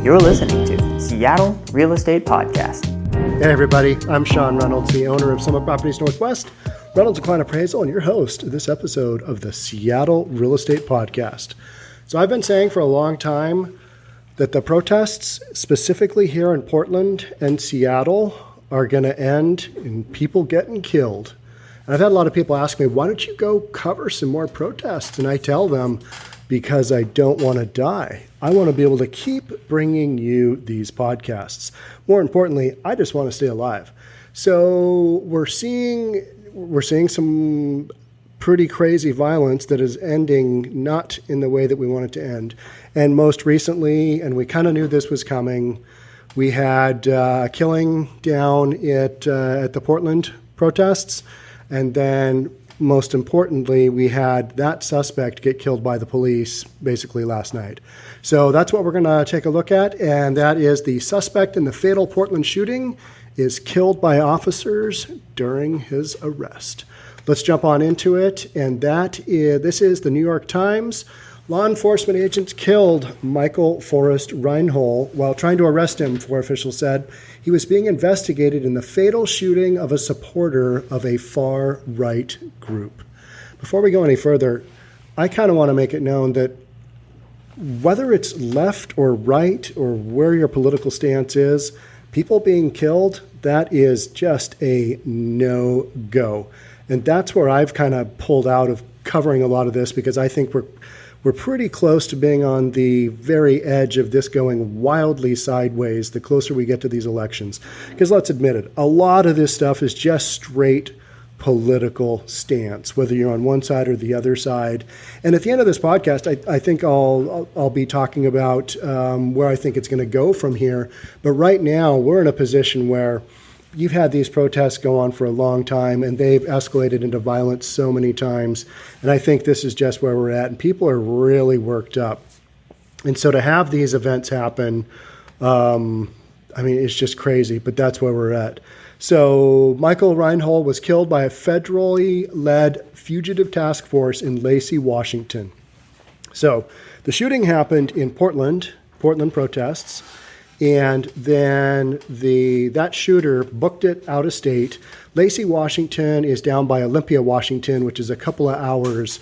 You're listening to Seattle Real Estate Podcast. Hey everybody, I'm Sean Reynolds, the owner of Summit Properties Northwest, Reynolds & Kline Appraisal, and your host of this episode of the Seattle Real Estate Podcast. So I've been saying for a long time that the protests, specifically here in Portland and Seattle, are going to end in people getting killed. And I've had a lot of people ask me, why don't you go cover some more protests? And I tell them, because I don't want to die. I want to be able to keep bringing you these podcasts. More importantly, I just want to stay alive. So we're seeing some pretty crazy violence that is ending not in the way that we want it to end. And most recently, and we kind of knew this was coming, we had killing down at the Portland protests, and then most importantly, we had that suspect get killed by the police basically last night. So that's what we're going to take a look at, and that is the suspect in the fatal Portland shooting is killed by officers during his arrest. Let's jump on into it, and this is the New York Times. Law enforcement agents killed Michael Forrest Reinoehl while trying to arrest him, four officials said. He was being investigated in the fatal shooting of a supporter of a far-right group. Before we go any further, I kind of want to make it known that whether it's left or right or where your political stance is, people being killed, that is just a no-go. And that's where I've kind of pulled out of covering a lot of this, because I think we're pretty close to being on the very edge of this going wildly sideways the closer we get to these elections. Because let's admit it, a lot of this stuff is just straight political stance, whether you're on one side or the other side. And at the end of this podcast, I think I'll be talking about where I think it's going to go from here. But right now, we're in a position where you've had these protests go on for a long time, and they've escalated into violence so many times. And I think this is just where we're at, and people are really worked up. And so to have these events happen, it's just crazy, but that's where we're at. So Michael Reinoehl was killed by a federally led fugitive task force in Lacey, Washington. So the shooting happened in Portland protests. And then that shooter booked it out of state. Lacey, Washington is down by Olympia, Washington, which is a couple of hours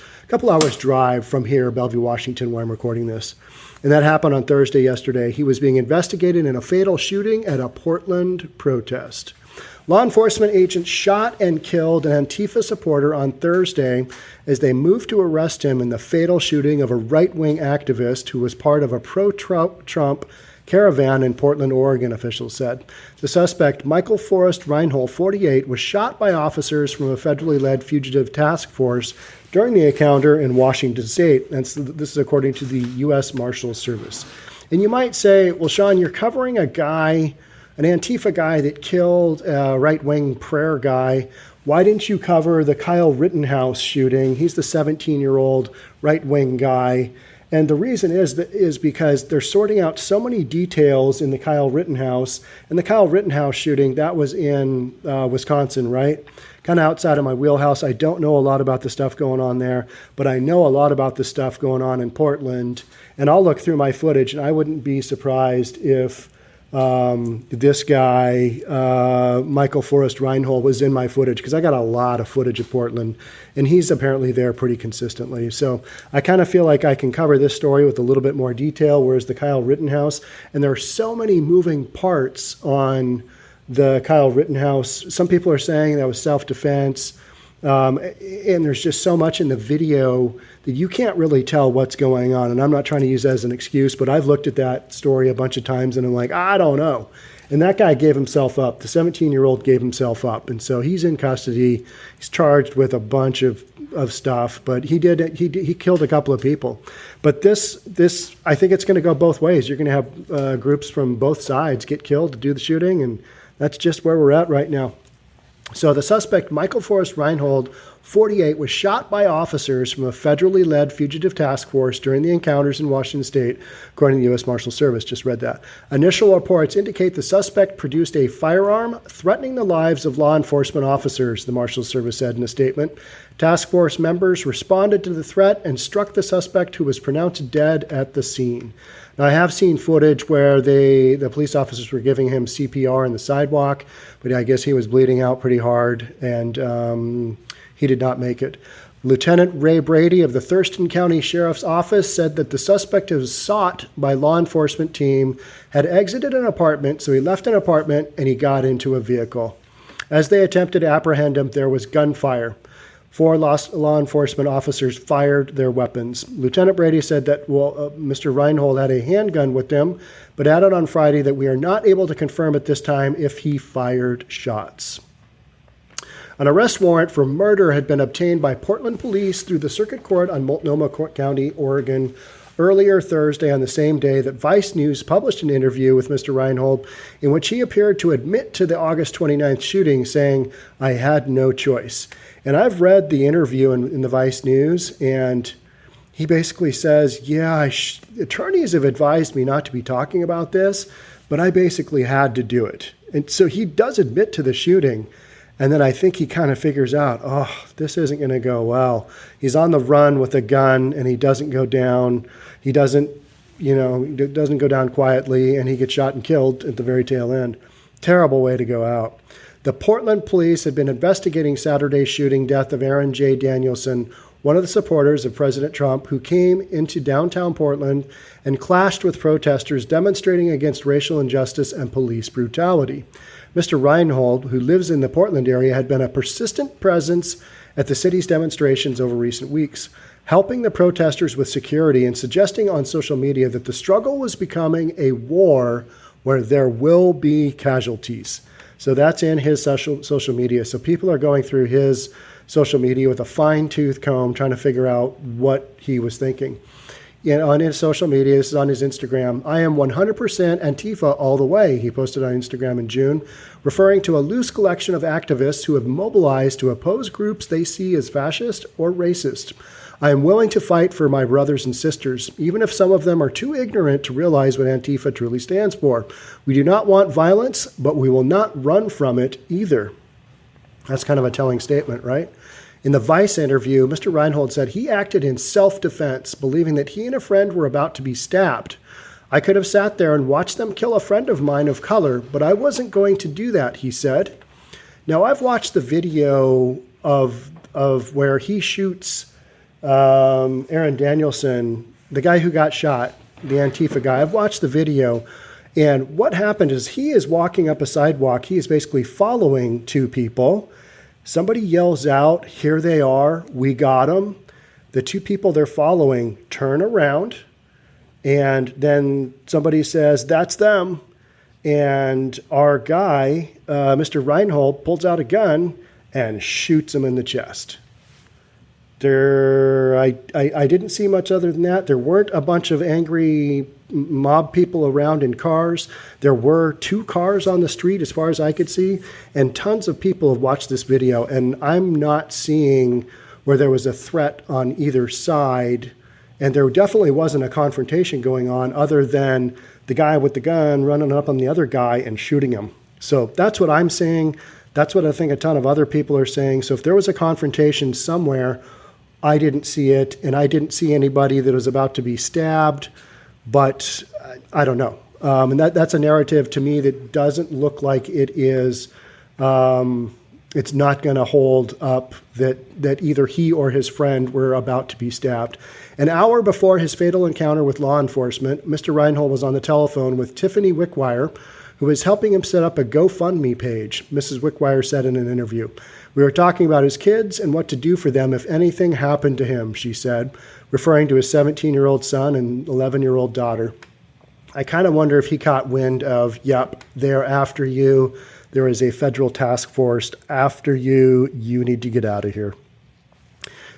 drive from here, Bellevue, Washington, where I'm recording this. And that happened on Thursday yesterday. He was being investigated in a fatal shooting at a Portland protest. Law enforcement agents shot and killed an Antifa supporter on Thursday as they moved to arrest him in the fatal shooting of a right-wing activist who was part of a pro-Trump caravan in Portland, Oregon, officials said. The suspect, Michael Forrest Reinoehl, 48, was shot by officers from a federally led fugitive task force during the encounter in Washington state. And this is according to the US Marshals service. And you might say, well, Sean, you're covering an Antifa guy that killed a right-wing prayer guy. Why didn't you cover the Kyle Rittenhouse shooting? He's the 17-year-old right-wing guy. And the reason is because they're sorting out so many details in the Kyle Rittenhouse. And the Kyle Rittenhouse shooting, that was in Wisconsin, right? Kind of outside of my wheelhouse. I don't know a lot about the stuff going on there, but I know a lot about the stuff going on in Portland. And I'll look through my footage, and I wouldn't be surprised if this guy, Michael Forrest Reinoehl, was in my footage, because I got a lot of footage of Portland, and he's apparently there pretty consistently. So I kind of feel like I can cover this story with a little bit more detail, whereas the Kyle Rittenhouse, and there are so many moving parts on the Kyle Rittenhouse. Some people are saying that was self-defense. And there's just so much in the video that you can't really tell what's going on. And I'm not trying to use that as an excuse, but I've looked at that story a bunch of times and I'm like, I don't know. And that guy gave himself up. The 17-year-old gave himself up. And so he's in custody. He's charged with a bunch of stuff, but he killed a couple of people. But this, I think it's going to go both ways. You're going to have groups from both sides get killed to do the shooting. And that's just where we're at right now. So the suspect, Michael Forrest Reinoehl, 48, was shot by officers from a federally led fugitive task force during the encounters in Washington State, according to the U.S. Marshals Service. Just read that. Initial reports indicate the suspect produced a firearm threatening the lives of law enforcement officers, the Marshals Service said in a statement. Task force members responded to the threat and struck the suspect, who was pronounced dead at the scene. Now, I have seen footage where the police officers were giving him CPR on the sidewalk, but I guess he was bleeding out pretty hard, and he did not make it. Lieutenant Ray Brady of the Thurston County Sheriff's Office said that the suspect, who was sought by law enforcement team, had exited an apartment, so he left an apartment and he got into a vehicle. As they attempted to apprehend him, there was gunfire. 4 law enforcement officers fired their weapons. Lieutenant Brady said that Mr. Reinoehl had a handgun with him, but added on Friday that we are not able to confirm at this time if he fired shots. An arrest warrant for murder had been obtained by Portland police through the Circuit Court on Multnomah County, Oregon, earlier Thursday, on the same day that Vice News published an interview with Mr. Reinoehl in which he appeared to admit to the August 29th shooting, saying, "I had no choice." And I've read the interview in the Vice News, and he basically says, attorneys have advised me not to be talking about this, but I basically had to do it. And so he does admit to the shooting. And then I think he kind of figures out, this isn't going to go well. He's on the run with a gun, and he doesn't go down. He doesn't go down quietly, and he gets shot and killed at the very tail end. Terrible way to go out. The Portland police had been investigating Saturday's shooting death of Aaron J. Danielson, one of the supporters of President Trump, who came into downtown Portland and clashed with protesters demonstrating against racial injustice and police brutality. Mr. Reinoehl, who lives in the Portland area, had been a persistent presence at the city's demonstrations over recent weeks, helping the protesters with security and suggesting on social media that the struggle was becoming a war where there will be casualties. So that's in his social media. So people are going through his social media with a fine-tooth comb trying to figure out what he was thinking. On his social media, this is on his Instagram, "I am 100% Antifa all the way," he posted on Instagram in June, referring to a loose collection of activists who have mobilized to oppose groups they see as fascist or racist. "I am willing to fight for my brothers and sisters, even if some of them are too ignorant to realize what Antifa truly stands for. We do not want violence, but we will not run from it either." That's kind of a telling statement, right? In the Vice interview, Mr. Reinoehl said he acted in self-defense, believing that he and a friend were about to be stabbed. "I could have sat there and watched them kill a friend of mine of color, but I wasn't going to do that," he said. Now, I've watched the video of where he shoots Aaron Danielson, the guy who got shot, the Antifa guy. I've watched the video, and what happened is he is walking up a sidewalk. He is basically following 2 people. Somebody yells out, "Here they are, we got them." The 2 people they're following turn around, and then somebody says, "That's them." And our guy, Mr. Reinoehl, pulls out a gun and shoots him in the chest. I didn't see much other than that. There weren't a bunch of angry mob people around in cars. There were 2 cars on the street as far as I could see, and tons of people have watched this video, and I'm not seeing where there was a threat on either side, and there definitely wasn't a confrontation going on other than the guy with the gun running up on the other guy and shooting him. So that's what I'm seeing. That's what I think a ton of other people are saying. So if there was a confrontation somewhere, I didn't see it, and I didn't see anybody that was about to be stabbed, but I don't know. And that's a narrative to me that doesn't look like it is, it's not going to hold up that either he or his friend were about to be stabbed. An hour before his fatal encounter with law enforcement, Mr. Reinoehl was on the telephone with Tiffany Wickwire, who was helping him set up a GoFundMe page, Mrs. Wickwire said in an interview. "We were talking about his kids and what to do for them if anything happened to him," she said, referring to his 17-year-old son and 11-year-old daughter. "I kind of wonder if he caught wind of, they're after you. There is a federal task force after you. You need to get out of here."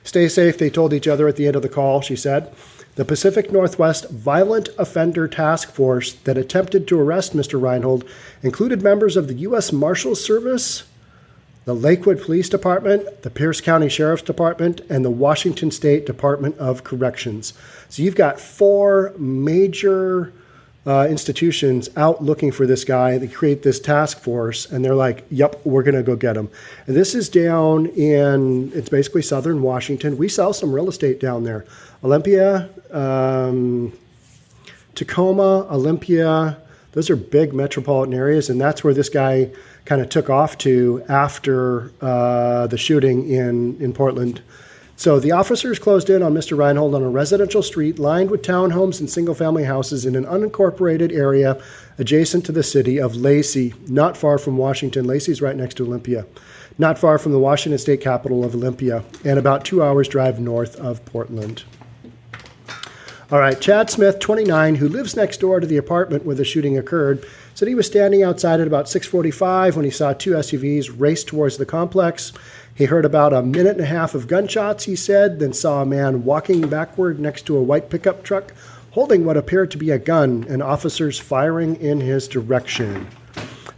"Stay safe," they told each other at the end of the call, she said. The Pacific Northwest Violent Offender Task Force that attempted to arrest Mr. Reinoehl included members of the US Marshals Service, the Lakewood Police Department, the Pierce County Sheriff's Department, and the Washington State Department of Corrections. So you've got 4 major institutions out looking for this guy. They create this task force, and they're like, yep, we're going to go get him. And this is down in, it's basically southern Washington. We sell some real estate down there. Olympia, Tacoma, Olympia, those are big metropolitan areas, and that's where this guy kind of took off to after the shooting in Portland. So the officers closed in on Mr. Reinoehl on a residential street lined with townhomes and single-family houses in an unincorporated area adjacent to the city of Lacey, not far from Washington. Lacey's right next to Olympia, not far from the Washington state capital of Olympia, and about 2 hours' drive north of Portland. All right, Chad Smith, 29, who lives next door to the apartment where the shooting occurred, said he was standing outside at about 6:45 when he saw 2 SUVs race towards the complex. He heard about a minute and a half of gunshots, he said, then saw a man walking backward next to a white pickup truck holding what appeared to be a gun and officers firing in his direction.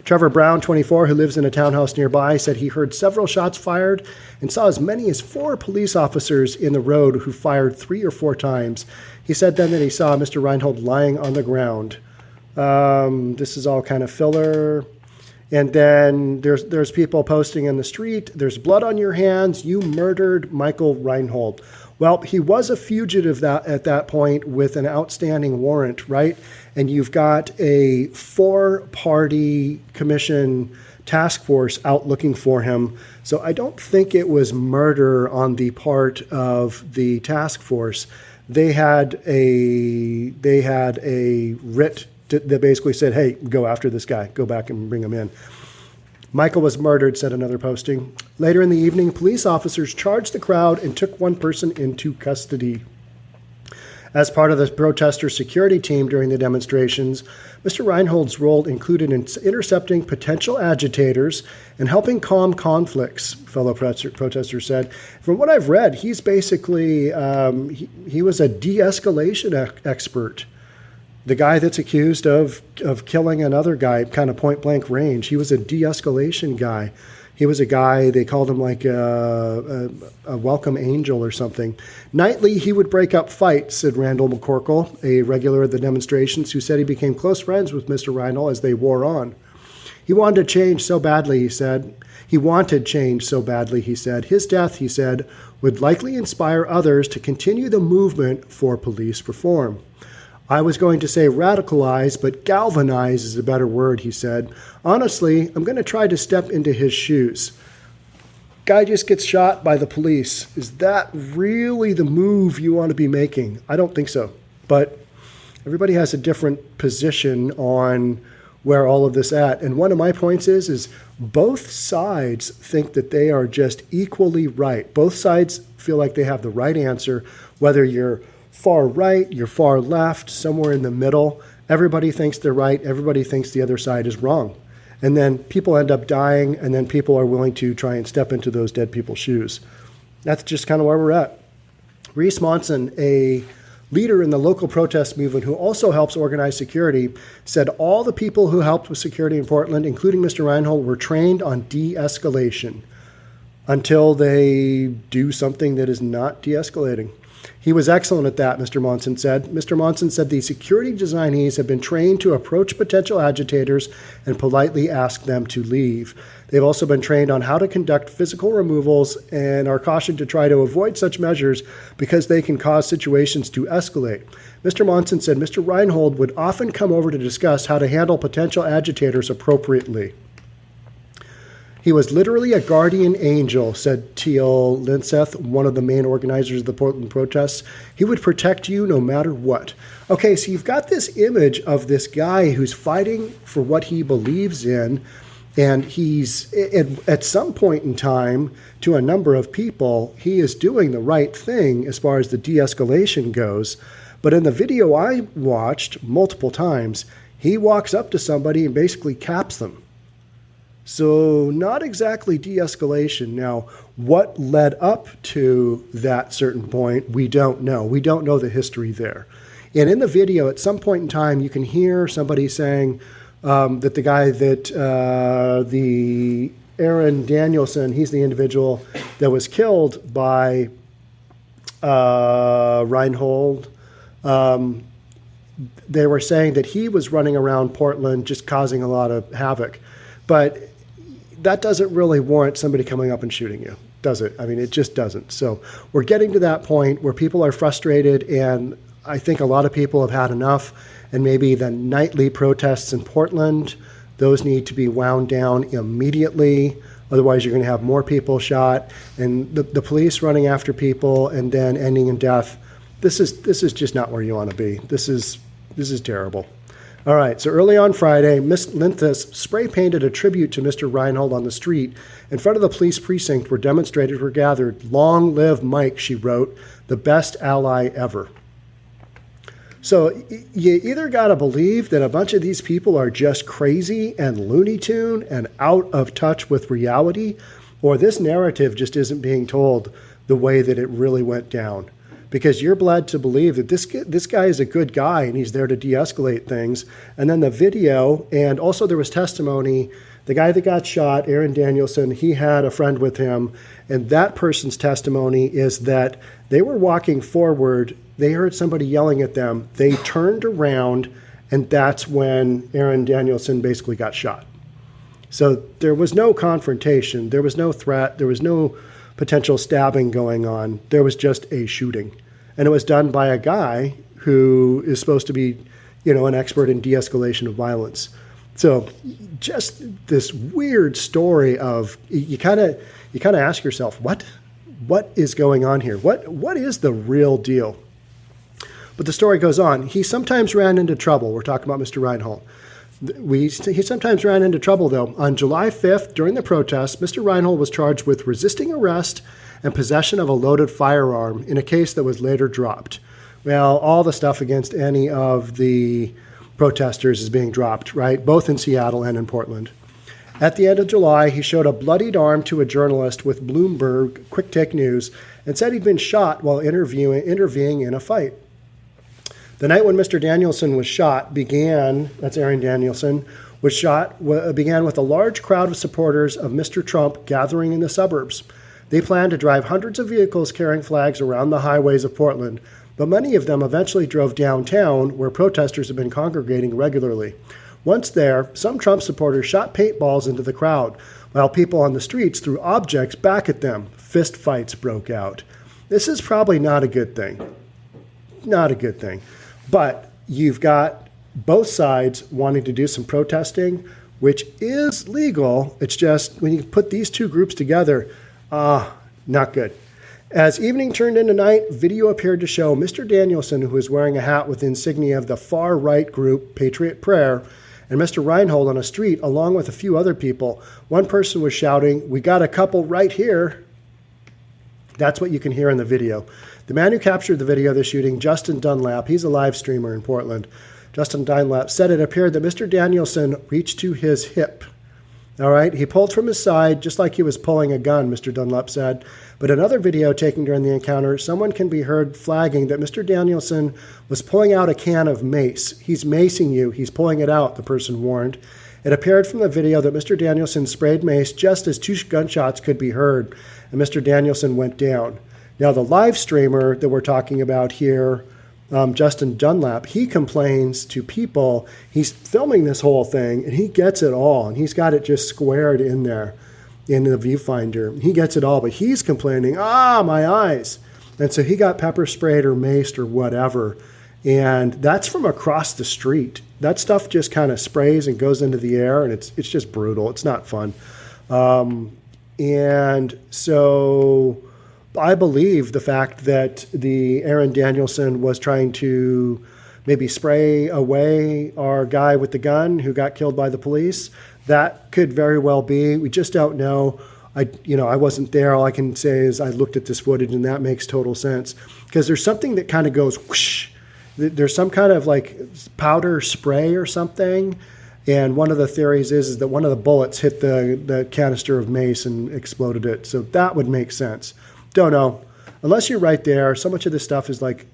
Trevor Brown, 24, who lives in a townhouse nearby, said he heard several shots fired and saw as many as 4 police officers in the road who fired 3 or 4 times. He said then that he saw Mr. Reinoehl lying on the ground. This is all kind of filler. And then there's people posting in the street, there's blood on your hands, you murdered Michael Reinoehl. Well, he was a fugitive at that point with an outstanding warrant, right? And you've got a 4-party commission task force out looking for him. So I don't think it was murder on the part of the task force. They had a writ that basically said, hey, go after this guy, go back and bring him in. Michael was murdered, said another posting. Later in the evening, police officers charged the crowd and took 1 person into custody. As part of the protester security team during the demonstrations, Mr. Reinoehl's role included in intercepting potential agitators and helping calm conflicts, fellow protesters said. From what I've read, he's basically, he was a de-escalation expert. The guy that's accused of killing another guy, kind of point blank range, he was a de-escalation guy. He was a guy, they called him like a welcome angel or something. Nightly, he would break up fights, said Randall McCorkle, a regular at the demonstrations, who said he became close friends with Mr. Reinoehl as they wore on. He wanted change so badly, he said. He wanted change so badly, he said. His death, he said, would likely inspire others to continue the movement for police reform. I was going to say radicalize, but galvanize is a better word, he said. Honestly, I'm going to try to step into his shoes. Guy just gets shot by the police. Is that really the move you want to be making? I don't think so. But everybody has a different position on where all of this at. And one of my points is both sides think that they are just equally right. Both sides feel like they have the right answer, whether you're far right, you're far left, somewhere in the middle. Everybody thinks they're right. Everybody thinks the other side is wrong. And then people end up dying, and then people are willing to try and step into those dead people's shoes. That's just kind of where we're at. Reese Monson, a leader in the local protest movement who also helps organize security, said all the people who helped with security in Portland, including Mr. Reinoehl, were trained on de-escalation until they do something that is not de-escalating. He was excellent at that, Mr. Monson said. Mr. Monson said the security designees have been trained to approach potential agitators and politely ask them to leave. They've also been trained on how to conduct physical removals and are cautioned to try to avoid such measures because they can cause situations to escalate. Mr. Monson said Mr. Reinoehl would often come over to discuss how to handle potential agitators appropriately. He was literally a guardian angel, said Teal Linseth, one of the main organizers of the Portland protests. He would protect you no matter what. Okay, so you've got this image of this guy who's fighting for what he believes in, and he's, at some point in time, to a number of people, he is doing the right thing as far as the de-escalation goes. But in the video I watched multiple times, he walks up to somebody and basically caps them. So not exactly de-escalation. Now, what led up to that certain point, we don't know. We don't know the history there. And in the video, at some point in time, you can hear somebody saying that the guy that the Aaron Danielson, he's the individual that was killed by Reinoehl. They were saying that he was running around Portland just causing a lot of havoc. But that doesn't really warrant somebody coming up and shooting you, does it? I mean, it just doesn't. So we're getting to that point where people are frustrated, and I think a lot of people have had enough. And maybe the nightly protests in Portland, those need to be wound down immediately. Otherwise, you're going to have more people shot, and the police running after people and then ending in death. This is just not where you want to be. This is terrible. All right, so early on Friday, Miss Linthus spray-painted a tribute to Mr. Reinoehl on the street in front of the police precinct where demonstrators were gathered. "Long live Mike," she wrote, "the best ally ever." So you either got to believe that a bunch of these people are just crazy and Looney Tune and out of touch with reality, or this narrative just isn't being told the way that it really went down. Because you're led to believe that this guy is a good guy and he's there to de-escalate things. And then the video, and also there was testimony, the guy that got shot, Aaron Danielson, he had a friend with him, and that person's testimony is that they were walking forward, they heard somebody yelling at them, they turned around, and that's when Aaron Danielson basically got shot. So there was no confrontation, there was no threat, there was no potential stabbing going on. There was just a shooting. And it was done by a guy who is supposed to be, an expert in de-escalation of violence. So just this weird story of, you kind of ask yourself, what is going on here? What is the real deal? But the story goes on. He sometimes ran into trouble. We're talking about Mr. Reinoehl. He sometimes ran into trouble, though. On July 5th, during the protests, Mr. Reinoehl was charged with resisting arrest and possession of a loaded firearm in a case that was later dropped. Well, all the stuff against any of the protesters is being dropped, right? Both in Seattle and in Portland. At the end of July, he showed a bloodied arm to a journalist with Bloomberg Quick Take News and said he'd been shot while intervening in a fight. The night when Mr. Danielson was shot that's Aaron Danielson, began with a large crowd of supporters of Mr. Trump gathering in the suburbs. They planned to drive hundreds of vehicles carrying flags around the highways of Portland, but many of them eventually drove downtown where protesters have been congregating regularly. Once there, some Trump supporters shot paintballs into the crowd, while people on the streets threw objects back at them. Fist fights broke out. This is probably not a good thing. Not a good thing. But you've got both sides wanting to do some protesting, which is legal. It's just when you put these two groups together, not good. As evening turned into night, video appeared to show Mr. Danielson, who was wearing a hat with insignia of the far-right group Patriot Prayer, and Mr. Reinoehl on a street, along with a few other people. One person was shouting, "We got a couple right here." That's what you can hear in the video. The man who captured the video of the shooting, Justin Dunlap, he's a live streamer in Portland. Justin Dunlap said it appeared that Mr. Danielson reached to his hip. All right, he pulled from his side just like he was pulling a gun, Mr. Dunlap said. But another video taken during the encounter, someone can be heard flagging that Mr. Danielson was pulling out a can of mace. "He's macing you. He's pulling it out," the person warned. It appeared from the video that Mr. Danielson sprayed mace just as two gunshots could be heard, and Mr. Danielson went down. Now, the live streamer that we're talking about here, Justin Dunlap, he complains to people. He's filming this whole thing, and he gets it all, and he's got it just squared in there in the viewfinder. He gets it all, but he's complaining, my eyes. And so he got pepper sprayed or maced or whatever, and that's from across the street. That stuff just kind of sprays and goes into the air, and it's just brutal. It's not fun. And so I believe the fact that the Aaron Danielson was trying to maybe spray away our guy with the gun who got killed by the police, that could very well be. We just don't know. I wasn't there. All I can say is I looked at this footage, and that makes total sense because there's something that kind of goes whoosh. There's some kind of like powder spray or something. And one of the theories is that one of the bullets hit the canister of mace and exploded it. So that would make sense. Don't know. unless you're right there, so much of this stuff is like,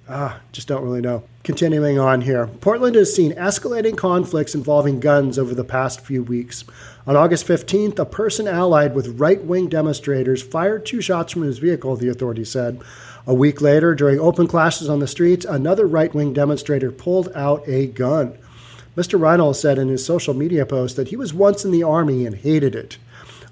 just don't really know. Continuing on here. Portland has seen escalating conflicts involving guns over the past few weeks. On August 15th, a person allied with right-wing demonstrators fired 2 shots from his vehicle, the authorities said. A week later, during open clashes on the streets, another right-wing demonstrator pulled out a gun. Mr. Reinoehl said in his social media post that he was once in the Army and hated it,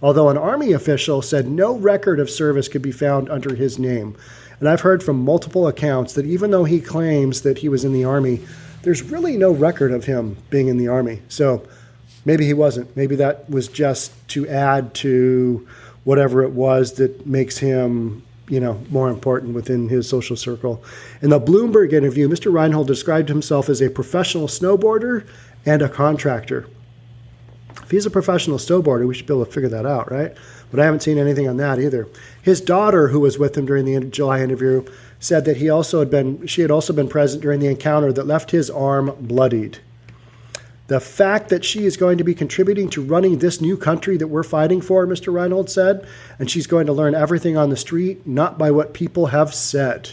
although an Army official said no record of service could be found under his name. And I've heard from multiple accounts that even though he claims that he was in the Army, there's really no record of him being in the Army. So maybe he wasn't. Maybe that was just to add to whatever it was that makes him, more important within his social circle. In the Bloomberg interview, Mr. Reinoehl described himself as a professional snowboarder and a contractor. If he's a professional snowboarder, we should be able to figure that out, right? But I haven't seen anything on that either. His daughter, who was with him during the July interview, said that she had also been present during the encounter that left his arm bloodied. The fact that she is going to be contributing to running this new country that we're fighting for, Mr. Reinoehl said, and she's going to learn everything on the street, not by what people have said.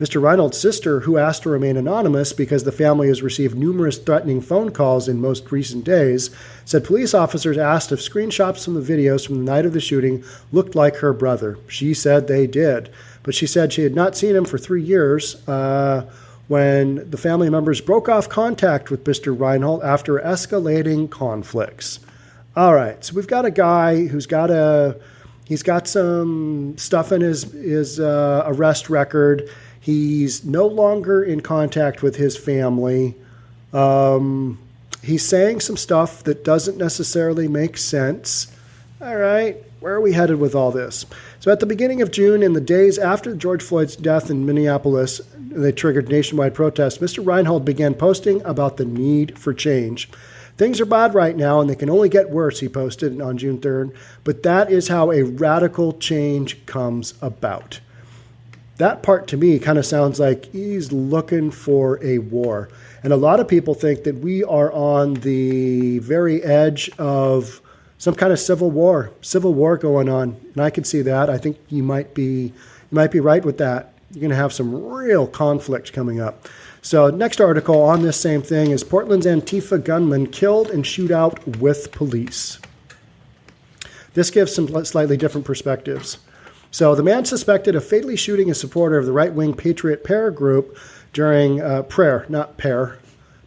Mr. Reinoehl's sister, who asked to remain anonymous because the family has received numerous threatening phone calls in most recent days, said police officers asked if screenshots from the videos from the night of the shooting looked like her brother. She said they did, but she said she had not seen him for 3 years when the family members broke off contact with Mr. Reinoehl after escalating conflicts. All right, so we've got a guy who's he's got some stuff in his arrest record. He's no longer in contact with his family. He's saying some stuff that doesn't necessarily make sense. All right, where are we headed with all this? So at the beginning of June, in the days after George Floyd's death in Minneapolis, they triggered nationwide protests, Mr. Reinoehl began posting about the need for change. Things are bad right now, and they can only get worse, he posted on June 3rd, but that is how a radical change comes about. That part to me kind of sounds like he's looking for a war. And a lot of people think that we are on the very edge of some kind of civil war going on. And I can see that. I think you might be right with that. You're going to have some real conflict coming up. So next article on this same thing is Portland's Antifa gunman killed in shootout with police. This gives some slightly different perspectives. So the man suspected of fatally shooting a supporter of the right-wing Patriot Prayer group during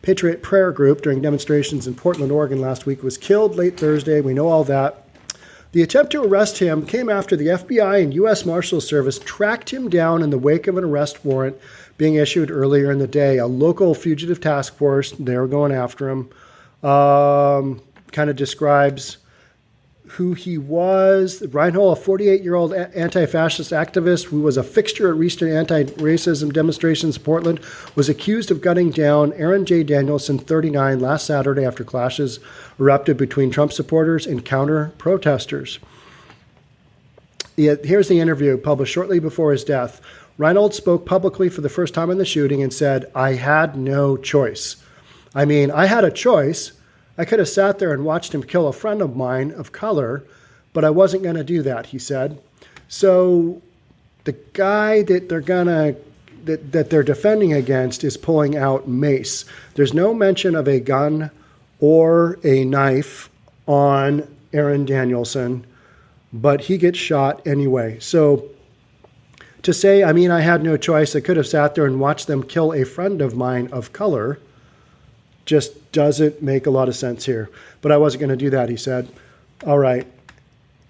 Patriot Prayer group during demonstrations in Portland, Oregon last week was killed late Thursday. We know all that. The attempt to arrest him came after the FBI and US Marshals Service tracked him down in the wake of an arrest warrant being issued earlier in the day. A local fugitive task force, they were going after him, kind of describes who he was. Reinoehl, a 48-year-old anti-fascist activist who was a fixture at recent anti-racism demonstrations in Portland, was accused of gunning down Aaron Danielson, 39, last Saturday after clashes erupted between Trump supporters and counter-protesters. Here's the interview published shortly before his death. Reinoehl spoke publicly for the first time in the shooting and said, "I had no choice. I mean, I had a choice. I could have sat there and watched him kill a friend of mine of color, but I wasn't going to do that," he said. So the guy that they're defending against is pulling out mace. There's no mention of a gun or a knife on Aaron Danielson, but he gets shot anyway. So to say, I mean, I had no choice, I could have sat there and watched them kill a friend of mine of color, just doesn't make a lot of sense here. But I wasn't going to do that, he said. All right.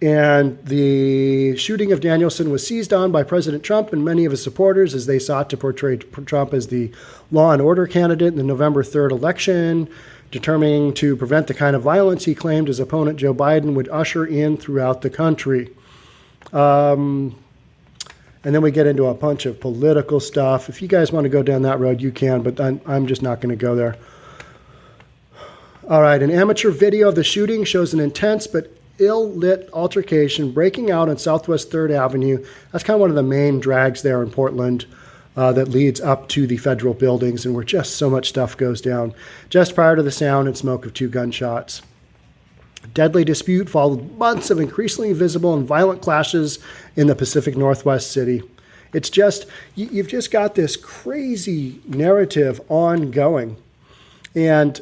And the shooting of Danielson was seized on by President Trump and many of his supporters as they sought to portray Trump as the law and order candidate in the November 3rd election, determining to prevent the kind of violence he claimed his opponent Joe Biden would usher in throughout the country. And then we get into a bunch of political stuff. If you guys want to go down that road, you can, but I'm just not going to go there. All right, an amateur video of the shooting shows an intense but ill-lit altercation breaking out on Southwest 3rd Avenue. That's kind of one of the main drags there in Portland that leads up to the federal buildings and where just so much stuff goes down. Just prior to the sound and smoke of 2 gunshots. Deadly dispute followed months of increasingly visible and violent clashes in the Pacific Northwest city. It's just, you've just got this crazy narrative ongoing. And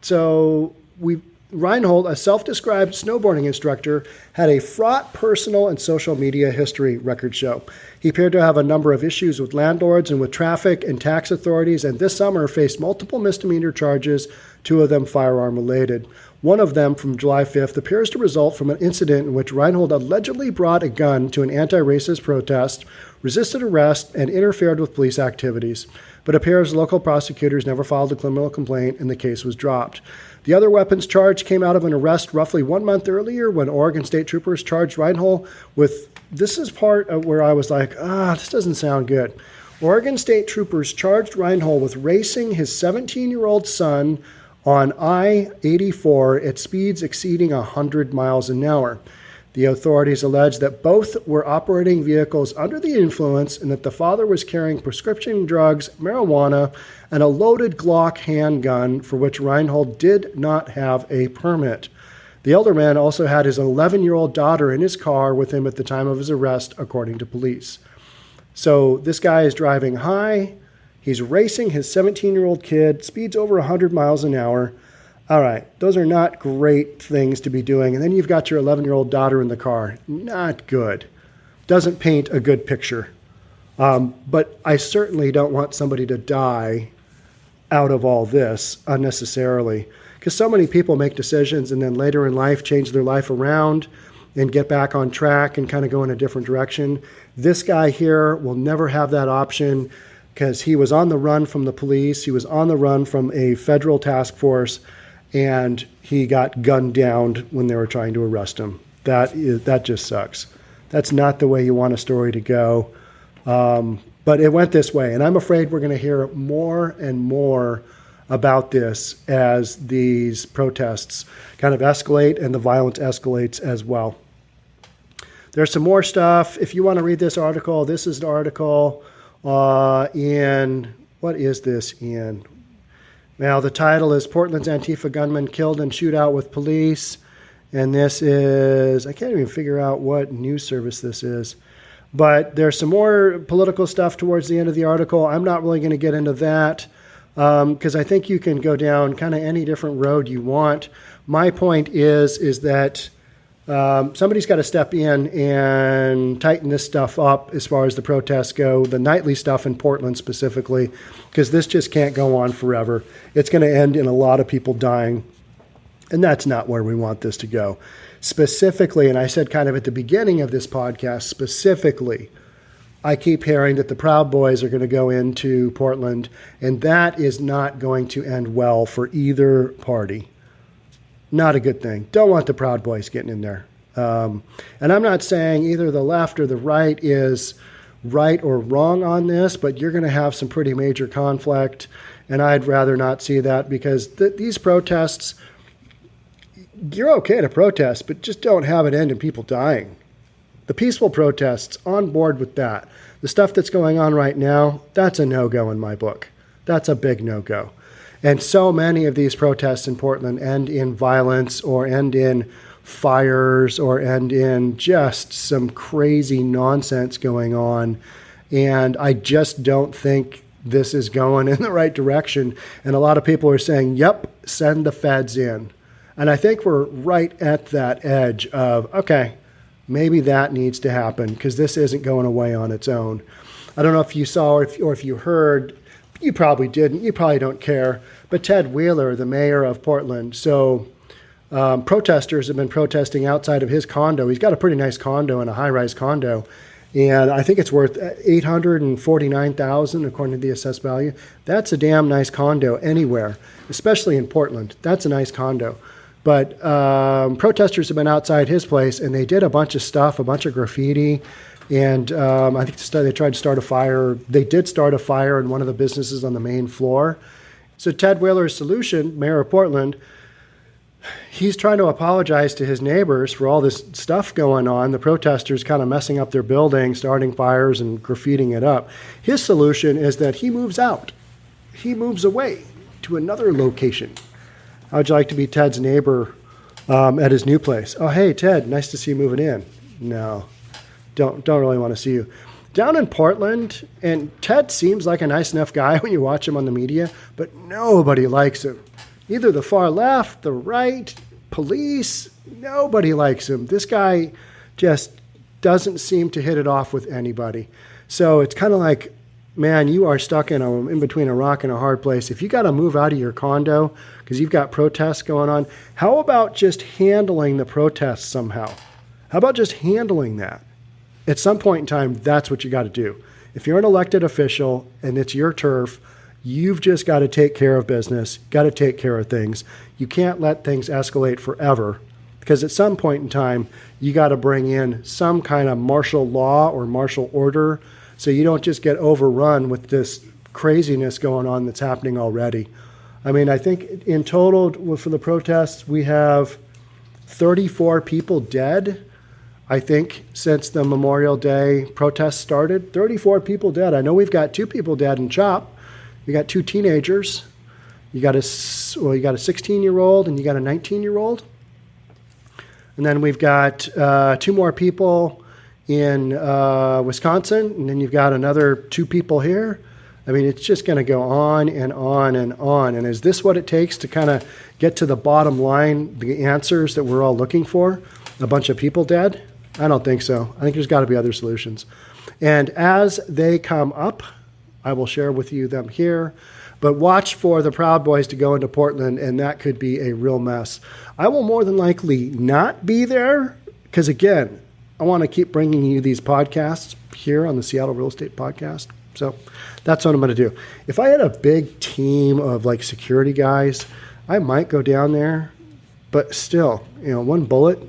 so Reinoehl, a self-described snowboarding instructor, had a fraught personal and social media history, records show. He appeared to have a number of issues with landlords and with traffic and tax authorities, and this summer faced multiple misdemeanor charges, 2 of them firearm-related. One of them, from July 5th, appears to result from an incident in which Reinoehl allegedly brought a gun to an anti-racist protest, resisted arrest, and interfered with police activities. But it appears local prosecutors never filed a criminal complaint, and the case was dropped. The other weapons charge came out of an arrest roughly 1 month earlier when Oregon State Troopers charged Reinoehl with, this is part of where I was like, this doesn't sound good. Oregon State Troopers charged Reinoehl with racing his 17-year-old son on I-84 at speeds exceeding 100 miles an hour. The authorities alleged that both were operating vehicles under the influence and that the father was carrying prescription drugs, marijuana, and a loaded Glock handgun for which Reinoehl did not have a permit. The elder man also had his 11-year-old daughter in his car with him at the time of his arrest, according to police. So this guy is driving high. He's racing his 17-year-old kid, speeds over 100 miles an hour. All right, those are not great things to be doing. And then you've got your 11-year-old daughter in the car. Not good. Doesn't paint a good picture. But I certainly don't want somebody to die out of all this unnecessarily. Because so many people make decisions and then later in life change their life around and get back on track and kind of go in a different direction. This guy here will never have that option because he was on the run from the police. He was on the run from a federal task force, and he got gunned down when they were trying to arrest him. That just sucks. That's not the way you want a story to go. But it went this way, and I'm afraid we're going to hear more and more about this as these protests kind of escalate and the violence escalates as well. There's some more stuff. If you want to read this article, this is an article in, what is this in? Now, the title is Portland's Antifa gunman killed in shootout with police. And this is, I can't even figure out what news service this is. But there's some more political stuff towards the end of the article. I'm not really going to get into that because I think you can go down kind of any different road you want. My point is that somebody's got to step in and tighten this stuff up as far as the protests go, the nightly stuff in Portland specifically, because this just can't go on forever. It's going to end in a lot of people dying, and that's not where we want this to go. Specifically, and I said kind of at the beginning of this podcast, specifically, I keep hearing that the Proud Boys are going to go into Portland, and that is not going to end well for either party. Not a good thing. Don't want the Proud Boys getting in there. And I'm not saying either the left or the right is right or wrong on this, but you're going to have some pretty major conflict, and I'd rather not see that because these protests, you're okay to protest, but just don't have it end in people dying. The peaceful protests, on board with that. The stuff that's going on right now, that's a no-go in my book. That's a big no-go. And so many of these protests in Portland end in violence or end in fires or end in just some crazy nonsense going on. And I just don't think this is going in the right direction. And a lot of people are saying, yep, send the feds in. And I think we're right at that edge of, okay, maybe that needs to happen because this isn't going away on its own. I don't know if you saw or if you heard. You probably didn't. You probably don't care. But Ted Wheeler, the mayor of Portland, so protesters have been protesting outside of his condo. He's got a pretty nice condo and a high-rise condo. And I think it's worth $849,000 according to the assessed value. That's a damn nice condo anywhere, especially in Portland. That's a nice condo. But protesters have been outside his place, and they did a bunch of stuff, a bunch of graffiti. And I think they tried to start a fire. They did start a fire in one of the businesses on the main floor. So Ted Wheeler's solution, mayor of Portland, he's trying to apologize to his neighbors for all this stuff going on. The protesters kind of messing up their building, starting fires and graffitiing it up. His solution is that he moves out. He moves away to another location. How would you like to be Ted's neighbor at his new place? Oh, hey, Ted, nice to see you moving in. No. Don't really want to see you. Down in Portland, and Ted seems like a nice enough guy when you watch him on the media, but nobody likes him. Either the far left, the right, police, nobody likes him. This guy just doesn't seem to hit it off with anybody. So it's kind of like, man, you are stuck in between a rock and a hard place. If you got to move out of your condo because you've got protests going on, how about just handling the protests somehow? How about just handling that? At some point in time, that's what you got to do. If you're an elected official and it's your turf, you've just got to take care of business, got to take care of things. You can't let things escalate forever, because at some point in time, you got to bring in some kind of martial law or martial order so you don't just get overrun with this craziness going on that's happening already. I mean, I think in total for the protests, we have 34 people dead. I think since the Memorial Day protests started, 34 people dead. I know we've got 2 people dead in CHOP. We got 2 teenagers. You got a 16-year-old and you got a 19-year-old. And then we've got 2 more people in Wisconsin, and then you've got another 2 people here. I mean, it's just going to go on and on and on. And is this what it takes to kind of get to the bottom line, the answers that we're all looking for? A bunch of people dead? I don't think so. I think there's got to be other solutions. And as they come up, I will share with you them here. But watch for the Proud Boys to go into Portland, and that could be a real mess. I will more than likely not be there because, again, I want to keep bringing you these podcasts here on the Seattle Real Estate Podcast. So that's what I'm going to do. If I had a big team of like security guys, I might go down there. But still, one bullet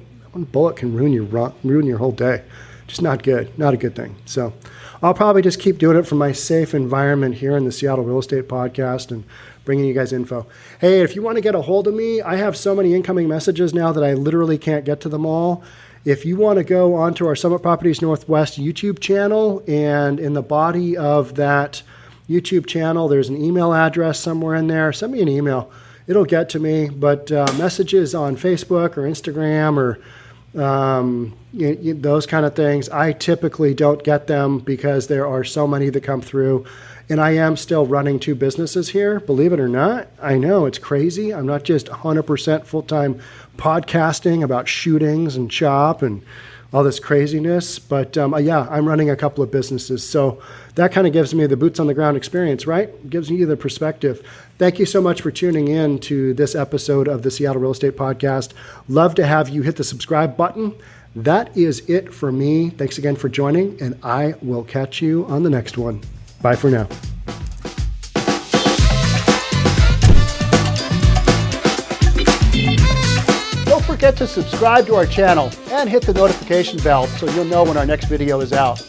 can ruin your whole day. Just not good. Not a good thing. So I'll probably just keep doing it from my safe environment here in the Seattle Real Estate Podcast and bringing you guys info. Hey, if you want to get a hold of me, I have so many incoming messages now that I literally can't get to them all. If you want to go onto our Summit Properties Northwest YouTube channel, and in the body of that YouTube channel, there's an email address somewhere in there. Send me an email. It'll get to me. But messages on Facebook or Instagram or those kind of things, I typically don't get them because there are so many that come through. And I am still running 2 businesses here, believe it or not. I know, it's crazy. I'm not just 100% full-time podcasting about shootings and CHOP and all this craziness. But yeah, I'm running a couple of businesses. So that kind of gives me the boots on the ground experience, right? It gives you the perspective. Thank you so much for tuning in to this episode of the Seattle Real Estate Podcast. Love to have you hit the subscribe button. That is it for me. Thanks again for joining, and I will catch you on the next one. Bye for now. Don't forget to subscribe to our channel and hit the notification bell so you'll know when our next video is out.